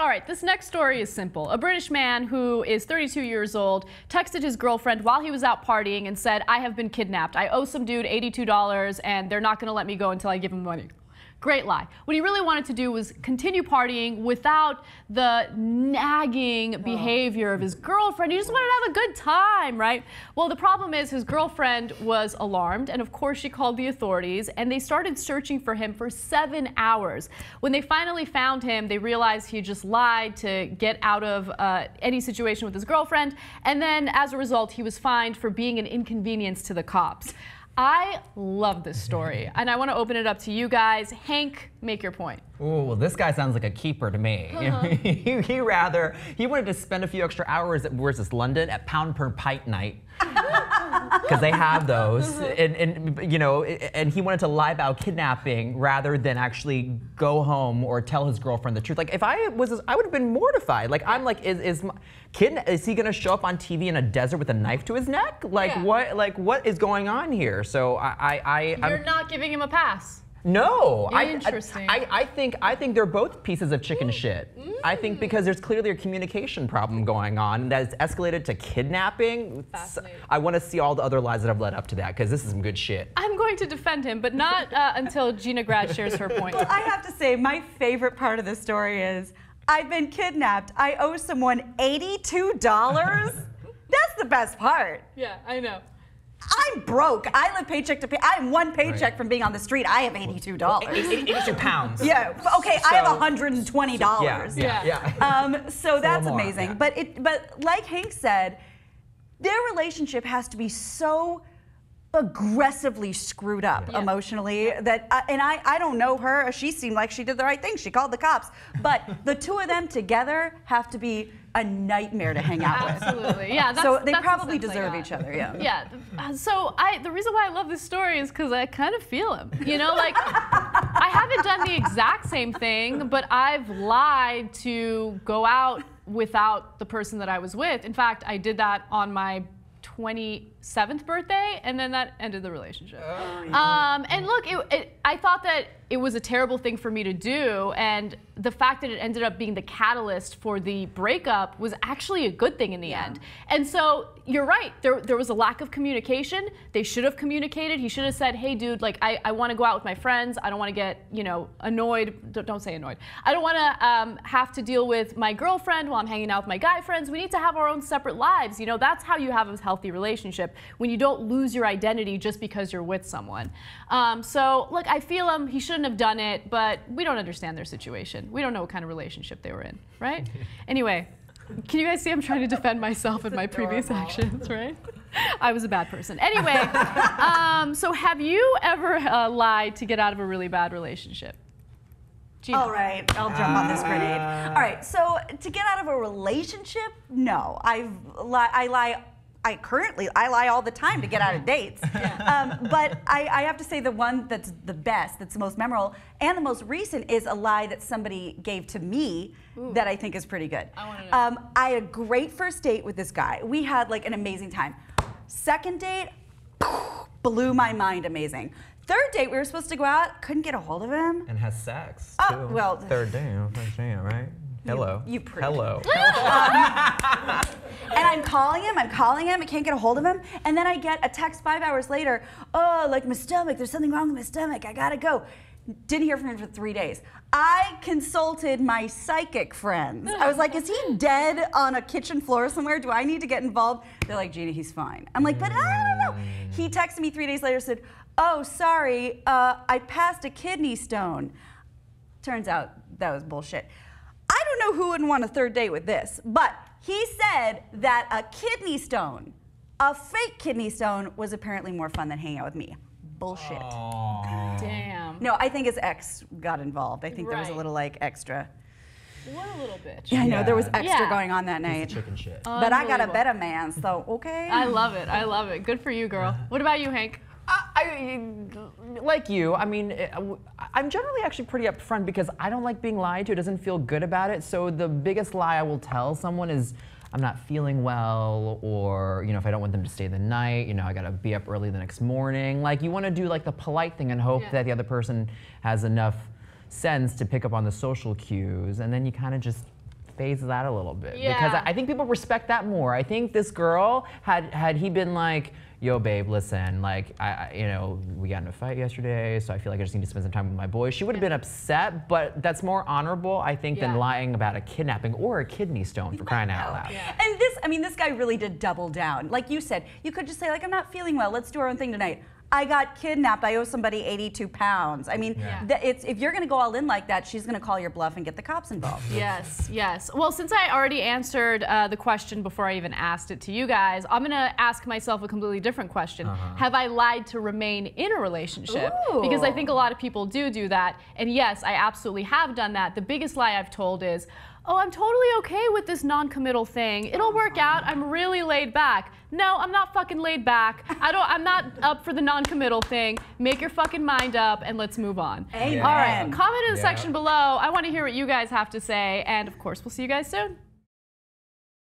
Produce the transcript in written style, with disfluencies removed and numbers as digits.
All right, this next story is simple. A British man who is 32 years old texted his girlfriend while he was out partying and said, "I have been kidnapped. I owe some dude $82 and they're not going to let me go until I give him money." Great lie. What he really wanted to do was continue partying without the nagging behavior of his girlfriend. He just wanted to have a good time, right? Well, the problem is his girlfriend was alarmed, and of course she called the authorities, and they started searching for him for 7 hours. When they finally found him, they realized he just lied to get out of any situation with his girlfriend, and then as a result, he was fined for being an inconvenience to the cops. I love this story, and I want to open it up to you guys. Hank, make your point. Ooh, well, this guy sounds like a keeper to me. He wanted to spend a few extra hours at, where's this, London, at pound per pint night. Because they have those, and you know, and he wanted to lie about kidnapping rather than actually go home or tell his girlfriend the truth. Like, if I was, I would have been mortified. Like, I'm like, is he gonna show up on TV in a desert with a knife to his neck? Like, what is going on here? So You're not giving him a pass. No, Interesting. I think they're both pieces of chicken shit. I think because there's clearly a communication problem going on that has escalated to kidnapping. I want to see all the other lies that have led up to that, because this is some good shit. I'm going to defend him, but not until Gina Grad shares her point. Well, I have to say, my favorite part of the story is, I've been kidnapped. I owe someone $82. That's the best part. Yeah, I know. I'm broke. I live paycheck to pay. I'm one paycheck from being on the street. I have $82. 82 pounds. Yeah. Okay. So, I have $120. Yeah. So that's amazing. Yeah. But like Hank said, their relationship has to be so aggressively screwed up emotionally that and I don't know her. She seemed like she did the right thing. She called the cops. But the two of them together have to be a nightmare to hang out with. Absolutely, yeah. So they probably deserve each other, yeah. Yeah. So the reason why I love this story is because I kind of feel him. You know, like I haven't done the exact same thing, but I've lied to go out without the person that I was with. In fact, I did that on my 27th birthday, and then that ended the relationship. And look, I thought that it was a terrible thing for me to do, and the fact that it ended up being the catalyst for the breakup was actually a good thing in the end. And so you're right, there was a lack of communication. They should have communicated. He should have said, "Hey dude, like I want to go out with my friends. I don't want to get, you know, annoyed." Don't say annoyed. "I don't want to have to deal with my girlfriend while I'm hanging out with my guy friends. We need to have our own separate lives." You know, that's how you have a healthy relationship, when you don't lose your identity just because you're with someone. So look, I feel him. He shouldn't have done it, but we don't understand their situation. We don't know what kind of relationship they were in, right? Anyway, can you guys see I'm trying to defend myself in my previous actions, right? I was a bad person. Anyway, so have you ever lied to get out of a really bad relationship? Gina. All right, I'll jump on this grenade. All right, so to get out of a relationship, no. I lie all the time to get out of dates. But I have to say the one that's the best, that's the most memorable, and the most recent is a lie that somebody gave to me that I think is pretty good. I want to know. I had a great first date with this guy. We had like an amazing time. Second date, blew my mind amazing. Third date, we were supposed to go out, couldn't get a hold of him. And has sex, too. Oh, well. Third date, right? Hello. You prude. Hello. And I'm calling him, I can't get a hold of him. And then I get a text 5 hours later, "Oh, like my stomach, there's something wrong with my stomach, I gotta go." Didn't hear from him for 3 days. I consulted my psychic friends. I was like, "Is he dead on a kitchen floor somewhere? Do I need to get involved?" They're like, "Gina, he's fine." I'm like, "But I don't know." He texted me 3 days later, said, "Oh, sorry, I passed a kidney stone." Turns out that was bullshit. I don't know who wouldn't want a third date with this, but he said that a kidney stone, a fake kidney stone, was apparently more fun than hanging out with me. Bullshit. Aww. Damn. No, I think his ex got involved. I think there was a little like extra. What a little bitch. Yeah, I know, there was extra going on that night. Chicken shit. But I got a better man, so okay. I love it. I love it. Good for you, girl. What about you, Hank? Like you, I mean, I'm generally actually pretty upfront because I don't like being lied to. It doesn't feel good about it. So the biggest lie I will tell someone is I'm not feeling well, or, you know, if I don't want them to stay the night, you know, I gotta be up early the next morning. Like, you want to do like the polite thing and hope that the other person has enough sense to pick up on the social cues, and then you kind of just phases out a little bit. Yeah. Because I think people respect that more. I think this girl, had he been like, yo, babe, listen, like, you know, we got in a fight yesterday, so I feel like I just need to spend some time with my boys. She would have been upset, but that's more honorable, I think, than lying about a kidnapping or a kidney stone, for crying out loud. Yeah. And this, I mean, this guy really did double down. Like you said, you could just say, like, I'm not feeling well, let's do our own thing tonight. I got kidnapped, I owe somebody 82 pounds. I mean, if you're gonna go all in like that, she's gonna call your bluff and get the cops involved. Yes, yes. Well, since I already answered the question before I even asked it to you guys, I'm gonna ask myself a completely different question. Have I lied to remain in a relationship? Ooh. Because I think a lot of people do that. And yes, I absolutely have done that. The biggest lie I've told is, oh, I'm totally okay with this non-committal thing. It'll work out. I'm really laid back. No, I'm not fucking laid back. I'm not up for the non-committal thing. Make your fucking mind up and let's move on. Amen. All right, comment in the section below. I want to hear what you guys have to say. And of course, we'll see you guys soon.